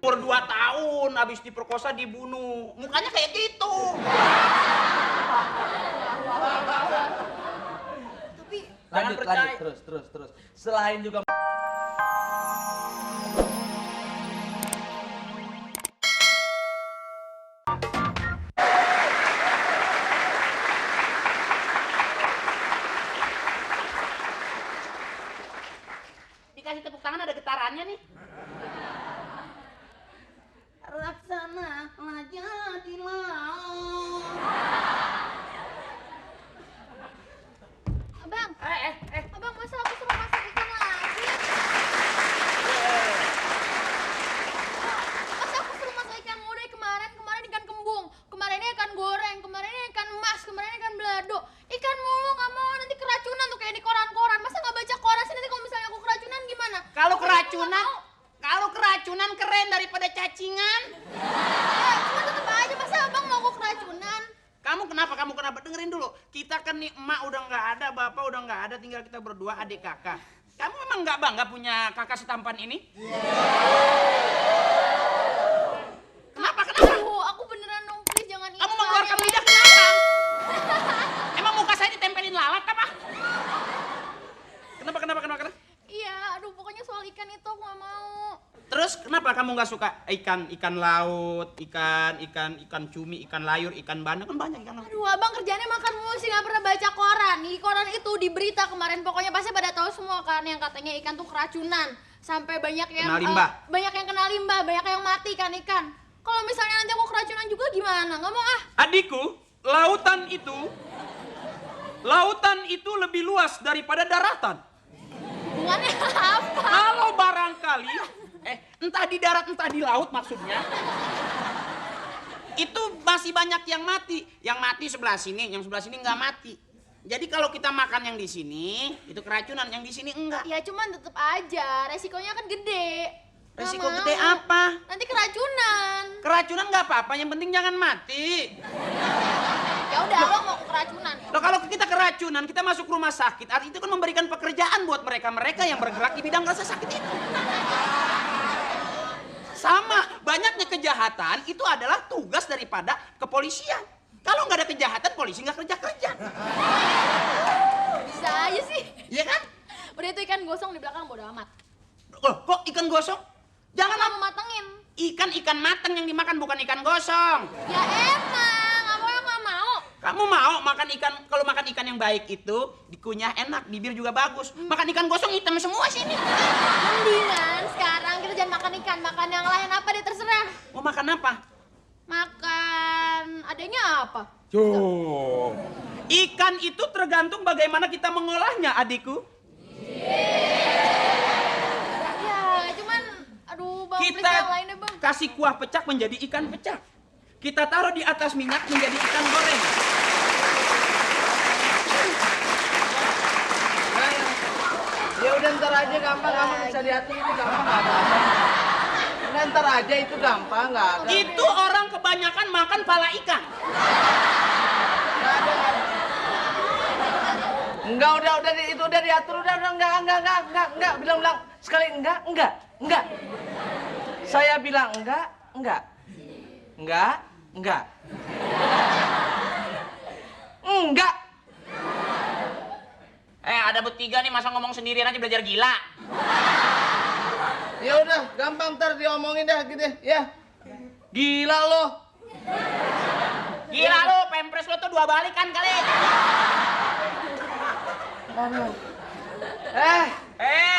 umur 2 tahun, habis diperkosa dibunuh. Mukanya kayak gitu. Tapi Lanjut, terus. Selain juga Dikasih tepuk tangan ada getarannya nih. Laksana jadi laut. Abang, Abang masa aku suruh masak ikan lagi? Masa aku suruh masak ikan ngode kemarin ikan kembung, kemarin ikan goreng, kemarin ikan emas, kemarin ikan belado. Ikan mulu nggak mau, nanti keracunan tuh kayak di koran-koran. Masa nggak baca koran sih, nanti kalau misalnya aku keracunan gimana? Kalau keracunan keren daripada cacingan. Ya, cuma tetep aja, masa abang mau aku keracunan? Kamu kenapa? Dengerin dulu. Kita kan nih emak udah nggak ada, bapak udah nggak ada, tinggal kita berdua adik kakak. Kamu emang nggak bangga punya kakak setampan ini? Kenapa? Aduh, aku beneran dong, please jangan ini. Kamu mengeluarkan lidah kenapa? Emang muka saya ditempelin lalat apa? Kenapa? Iya, aduh pokoknya soal ikan itu aku gak mau. Terus kenapa kamu nggak suka ikan laut, ikan cumi, ikan layur, ikan bandeng, kan banyak ikan laut. Aduh, abang kerjanya makan mulu sih, gak pernah baca koran. Di koran itu, di berita kemarin, pokoknya pasti pada tahu semua kan yang katanya ikan tuh keracunan. Sampai banyak yang Kena limbah. Banyak yang kena limbah, banyak yang mati ikan. Kalau misalnya nanti aku keracunan juga gimana? Gak mau ah. Adikku, lautan itu lebih luas daripada daratan. Hubungannya apa? Kalau barangkali, entah di darat entah di laut maksudnya, itu masih banyak yang mati. Yang mati sebelah sini, yang sebelah sini nggak mati. Jadi kalau kita makan yang di sini, itu keracunan, yang di sini enggak. Ya cuman tetep aja, resikonya kan gede. Resiko gede apa? Nanti keracunan. Keracunan nggak apa-apa, yang penting jangan mati. Ya udah, abang mau keracunan. Loh, kalau kita keracunan, kita masuk rumah sakit, artinya itu kan memberikan pekerjaan buat mereka yang bergerak di bidang rasa sakit itu. Sama, banyaknya kejahatan itu adalah tugas daripada kepolisian. Kalau nggak ada kejahatan, polisi nggak kerja-kerja. Bisa aja sih. Iya kan? Udah itu ikan gosong di belakang bodo amat. Loh, kok ikan gosong? Jangan Nggak mau matengin. ikan matang yang dimakan, bukan ikan gosong. Ya emang, aku nggak mau. Kamu mau makan ikan, kalau makan ikan yang baik itu dikunyah enak, bibir juga bagus. Makan ikan gosong hitam semua sini. Mendingan sekarang kita jangan makan ikan, makan yang lain apa deh terserah. Mau makan apa? Makan adanya apa? Ikan itu tergantung bagaimana kita mengolahnya, adikku. Ya cuman, aduh bang, Kita please yang lain deh bang. kasih kuah pecak menjadi ikan pecak. Kita taruh di atas minyak menjadi ikan goreng. ya udah ntar aja gampang bisa diatur itu gampang nggak ada. Udah ntar aja itu gampang nggak ada. Itu orang kebanyakan makan pala ikan. Enggak udah itu udah diatur udah enggak bilang sekali enggak. Saya bilang enggak. Ada bertiga nih, masa ngomong sendirian aja belajar gila. Ya udah gampang ntar diomongin dah gitu ya. Gila lo. Gila lu, pempres lu tuh 2 balikan kali.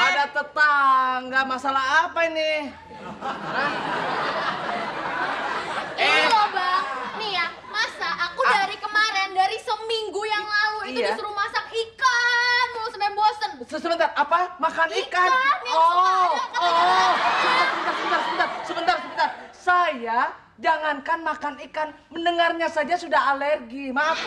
Ada tetangga, masalah apa ini? Ini loh bang, nih ya, masa aku dari kemarin, dari seminggu yang lalu itu Iya. disuruh masak ikan mulu sampai bosen. Sebentar, apa? Makan ikan? Ikan yang suka ada, Sebentar. Saya jangankan makan ikan, mendengarnya saja sudah alergi. Maaf.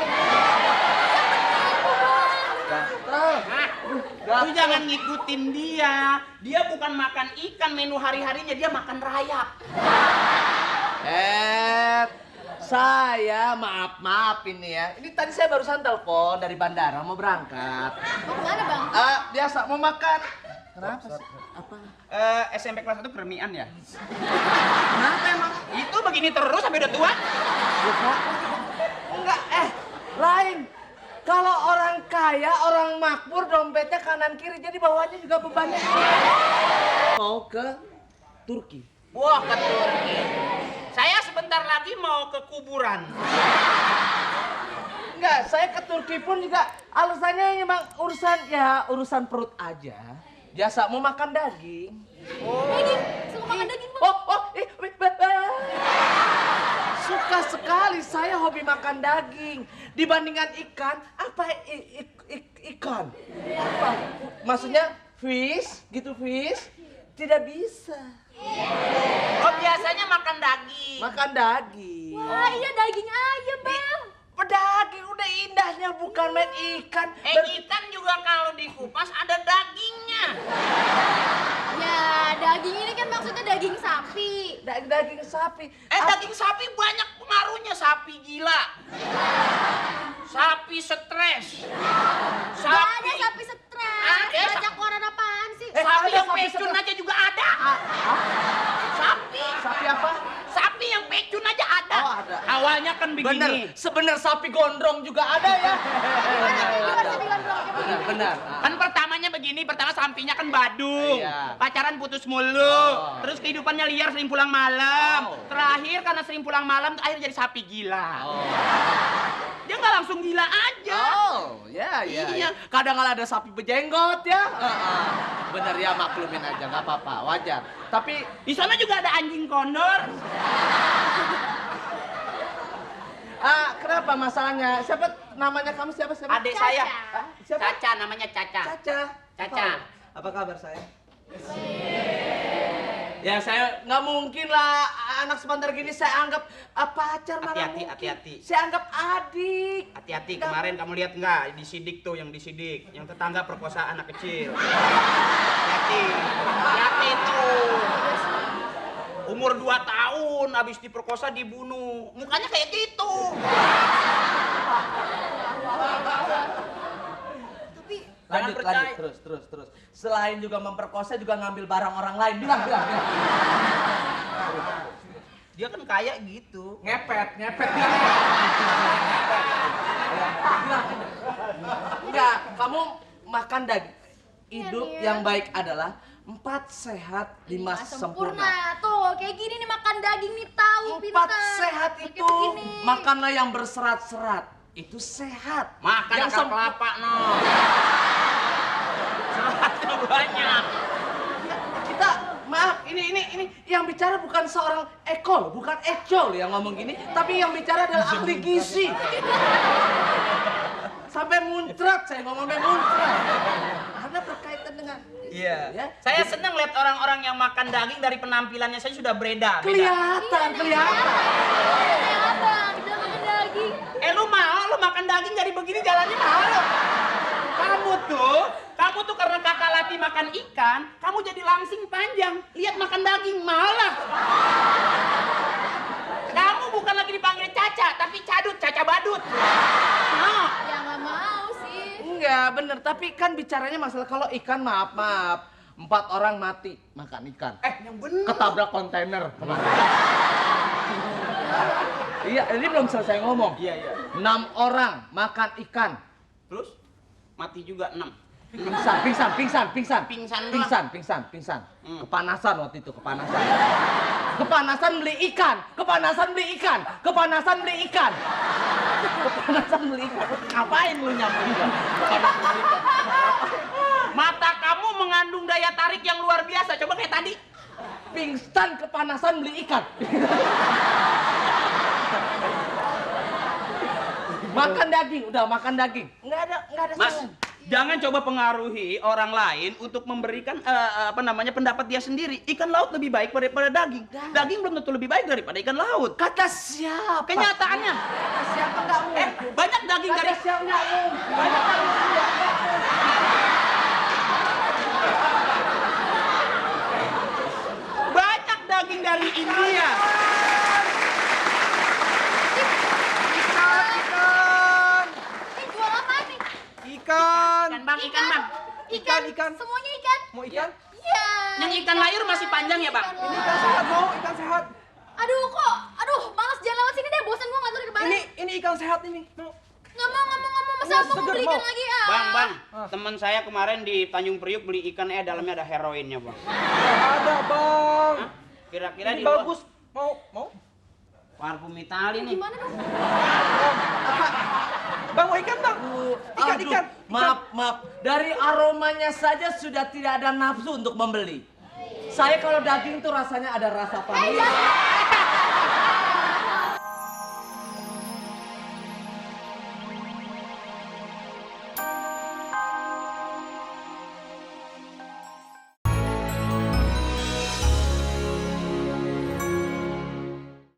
Lu jangan ngikutin dia. Dia bukan makan ikan menu hari-harinya, dia makan rayap. Saya maaf ini ya. Ini tadi saya barusan telepon dari bandara mau berangkat. Mau kemana bang? Biasa mau makan Kenapa sih? Apa? SMP kelas 1 keremian ya? Kenapa emang? Itu begini terus sampai udah tua? Enggak, lain. Kalau orang kaya, orang makmur, dompetnya kanan kiri, jadi bawahnya juga bebannya. Mau ke Turki. Wah, ke Turki. Saya sebentar lagi mau ke kuburan. Enggak, saya ke Turki pun juga alasannya memang urusan perut aja. Biasa mau makan daging. Daging, suka makan daging bang. Suka sekali saya hobi makan daging. Dibandingkan ikan, apa ikan? Apa? Maksudnya fish, gitu fish? Tidak bisa. Oh, biasanya makan daging. Makan daging. Wah iya daging aja bang. Daging udah indahnya bukan main ikan. Ikan juga kalau dikupas ada dagingnya. Ya daging ini kan maksudnya daging sapi. Daging sapi. Daging sapi banyak pengaruhnya. Sapi gila. Sapi stres. Gak ada sapi stres. Ada, Baca koran apaan sih? Sapi ada yang sapi pecun stres. aja juga ada. Sapi. Sapi apa? Sapi yang pecun aja ada. Oh, ada. Awalnya kan begini. Sebenar sapi gondrong juga ada ya. Gimana sapi gondrong? Benar. Kan pertamanya begini, pertama sapinya kan badung. Iya. Pacaran putus mulu. Oh. Terus kehidupannya liar, sering pulang malam. Oh. Terakhir karena sering pulang malam, akhirnya jadi sapi gila. Dia nggak langsung gila aja. Oh, ya. Iya. Kadang kala ada sapi berjenggot ya. Bener ya, maklumin aja, nggak apa-apa, wajar. Tapi Di sana juga ada anjing kondor. kenapa masalahnya? Siapa namanya kamu siapa? Adik saya. Siapa? Caca, namanya Caca. Caca. Apa kabar saya? Ya saya nggak mungkin lah anak sebentar gini saya anggap pacar mana Hati-hati, mungkin. hati-hati. Saya anggap adik. Hati-hati, Nggak- kemarin kamu lihat nggak disidik tuh, yang disidik, yang tetangga perkosa anak kecil. Hati-hati, hati-hati tuh. Umur 2 tahun habis diperkosa dibunuh, mukanya kayak gitu. Tapi Jangan percaya. Terus. Selain juga memperkosa juga ngambil barang orang lain. Bilang. Dia kan kayak gitu. Ngepet. Enggak, kamu makan daging. Hidup Iya, Nia. yang baik adalah 4 sehat, 5 sempurna. Tuh kayak gini nih makan daging nih tahu 4 pintar. sehat Kayak itu begini. makanlah yang berserat-serat. Itu sehat. Makan yang akar kelapa, no. Seratnya banyak. Kita maaf, ini yang bicara bukan seorang ekol, bukan ecol yang ngomong gini, tapi yang bicara adalah ahli gizi. Sampai muncrat, saya ngomongnya muncrat. Karena berkaitan dengan Iya. ya. Saya senang lihat orang-orang yang makan daging, dari penampilannya saya sudah beda. Kelihatan. Kayak abang, dia makan daging. Lu makan daging dari begini jalannya mahal lo. Kamu tuh karena kakak Lati makan ikan, kamu jadi langsing panjang. Lihat makan daging malah. Kamu bukan lagi dipanggil Caca, tapi Cadut, Caca Badut. Nah, Ya nggak mau sih. Enggak, bener. Tapi kan bicaranya masalah kalau ikan, maaf. 4 orang mati makan ikan. yang bener. Ketabrak kontainer. Iya, ini belum selesai ngomong. Iya. 6 orang makan ikan. Terus mati juga 6. Pingsan. Pingsan. Kepanasan waktu itu, Kepanasan beli ikan. Ngapain lu nyambung? Mata kamu mengandung daya tarik yang luar biasa. Coba kayak tadi. Pingsan kepanasan beli ikan. Makan daging, udah makan daging. Nggak ada Mas, salah. jangan coba pengaruhi orang lain untuk memberikan pendapat dia sendiri. Ikan laut lebih baik daripada daging. Daging belum tentu lebih baik daripada ikan laut. Kata siapa? Kenyataannya. Kata siapa nggak mungkin? Banyak daging dari Kata siapa nggak mungkin? banyak daging dari India. Ini jual apa nih? Ikan. Ikan bang. Ikan. Semuanya ikan. Mau ikan? Iya. Yang ikan layur masih panjang ya, Bang? Ikan Ini layur. ikan sehat mau, ikan sehat. Aduh, malas jalan lewat sini deh, bosan gua nggak tahu di kemana. Ini ikan sehat ini. Mau. Nggak mau, masa Ini aku mau seger, beli ikan mau. lagi ah? Bang, Ah. teman saya kemarin di Tanjung Priuk beli ikan dalamnya ada heroinnya, Bang. Nggak ada, Bang. Hah? Kira-kira Ini di luar- bagus. Mau. Parfum Itali nih. Gimana dong? Bang, mau ikan, Bang. Aduh, Ikan. maaf. Dari aromanya saja sudah tidak ada nafsu untuk membeli. Saya kalau daging tuh rasanya ada rasa vanila.